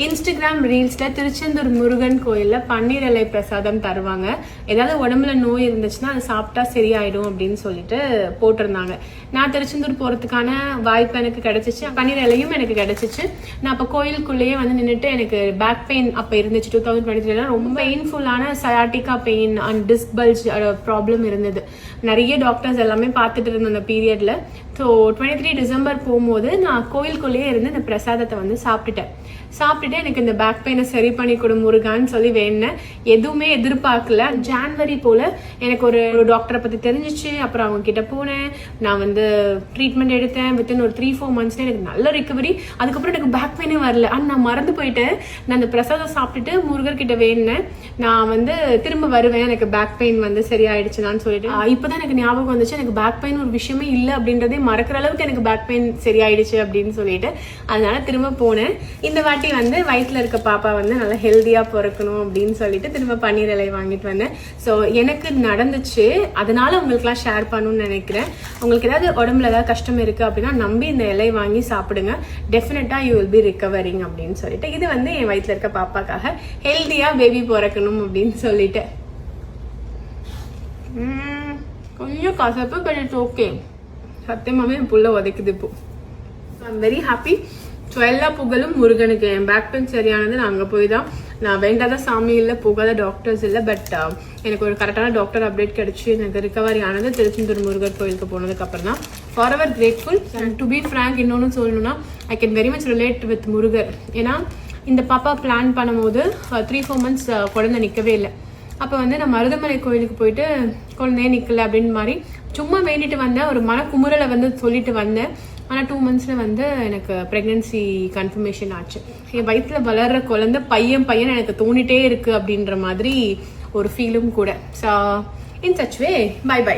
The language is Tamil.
இன்ஸ்டாகிராம் ரீல்ஸ்ல திருச்செந்தூர் முருகன் கோயில்ல பன்னீர் இலை பிரசாதம் தருவாங்க. ஏதாவது உடம்புல நோய் இருந்துச்சுன்னா அதை சாப்பிட்டா சரியாயிடும் அப்படின்னு சொல்லிட்டு போட்டிருந்தாங்க. நான் திருச்செந்தூர் போறதுக்கான வாய்ப்பு எனக்கு கிடைச்சிச்சு. பன்னீர் இலையும் எனக்கு கிடைச்சிச்சு. நான் அப்ப கோயிலுக்குள்ளேயே வந்து நின்றுட்டு எனக்கு பேக் பெயின் அப்ப இருந்துச்சு. 2023 ரொம்ப பெயின்ஃபுல்லான sciatica pain and disc bulge problem இருந்தது. நிறைய டாக்டர்ஸ் எல்லாமே பார்த்துட்டு இருந்த அந்த பீரியட்ல. ஸோ 23 டிசம்பர் போகும்போது நான் கோயிலுக்குள்ளேயே இருந்து இந்த பிரசாதத்தை வந்து சாப்பிட்டுட்டு எனக்கு இந்த பேக் பெயினை சரி பண்ணி கொடு முருகான்னு சொல்லி வேணேன். எதுவுமே எதிர்பார்க்கல. ஜான்வரி போல எனக்கு ஒரு டாக்டரை பத்தி தெரிஞ்சிச்சு. அப்புறம் அவங்க கிட்ட போனேன். நான் வந்து ட்ரீட்மெண்ட் எடுத்தேன். வித்தின் ஒரு 3-4 monthஸ்ல எனக்கு நல்ல ரிகவரி. அதுக்கப்புறம் எனக்கு பேக் பெயினே வரல. ஆனால் நான் மறந்து போயிட்டேன். நான் அந்த பிரசாதம் சாப்பிட்டுட்டு முருகர்கிட்ட வேணேன், நான் வந்து திரும்ப வருவேன், எனக்கு பேக் பெயின் வந்து சரியாயிடுச்சுன்னு சொல்லிட்டு. இப்பதான் எனக்கு ஞாபகம் வந்துச்சு, எனக்கு பேக் பெயின் ஒரு விஷயமே இல்லை அப்படின்றதே மறக்கிற அளவுக்கு எனக்கு பேக் பெயின் சரியாயிடுச்சு அப்படின்னு சொல்லிட்டு. அதனால திரும்ப போனேன். இந்த வாட்டி வந்து வயிற்றுல இருக்க பாப்பா வந்து நல்லா ஹெல்தியா பிறக்கணும் அப்படின்னு சொல்லிட்டு திரும்ப பன்னீர் இலை வாங்கிட்டு வந்தேன். ஸோ எனக்கு நடந்துச்சு, அதனால உங்களுக்குலாம் ஷேர் பண்ணணும்னு நினைக்கிறேன். உங்களுக்கு ஏதாவது உடம்புல ஏதாவது கஷ்டம் இருக்கு அப்படின்னா நம்பி இந்த இலை வாங்கி சாப்பிடுங்க. டெஃபினட்டா யூ வில் பி ரிகவரிங் அப்படின்னு சொல்லிட்டு. இது வந்து என் வயிற்றுல இருக்க பாப்பாக்காக ஹெல்தியா பேபி பிறக்கணும் அப்படின்னு சொல்லிட்டு. கொஞ்சம் கசப்பு, பட் இட்ஸ் ஓகே. சத்தியமாவே என் புள்ள உதைக்குது இப்போ. I'm very happy. ஸோ எல்லா புகழும் முருகனுக்கு. என் பேக் பெயின் சரியானது நான் அங்கே போய் தான். நான் வேண்டாத சாமி இல்லை, போகாத டாக்டர்ஸ் இல்லை, பட் எனக்கு ஒரு கரெக்டான டாக்டர் அப்டேட் கிடைச்சி எனக்கு ரிகவரி ஆனது திருச்செந்தூர் முருகர் கோயிலுக்கு போனதுக்கு அப்புறம் தான். Forever grateful. And to be frank, இன்னொன்று சொல்லணும்னா I can very much relate with Murugar. ஏன்னா இந்த பாப்பா பிளான் பண்ணும்போது 3-4 months குழந்தை நிற்கவே இல்லை. அப்போ வந்து நான் மருதமலை கோயிலுக்கு போயிட்டு குழந்தையே நிற்கல அப்படின்னு மாதிரி சும்மா வேண்டிட்டு வந்தேன். ஒரு மன குமுறலை வந்து சொல்லிட்டு வந்தேன். ஆனால் 2 monthsல வந்து எனக்கு ப்ரெக்னன்சி கன்ஃபர்மேஷன் ஆச்சு. என் வயிற்றுல வளர்ற குழந்தை பையன் எனக்கு தோணிட்டே இருக்கு அப்படின்ற மாதிரி ஒரு ஃபீலும் கூட. So in such way, bye by.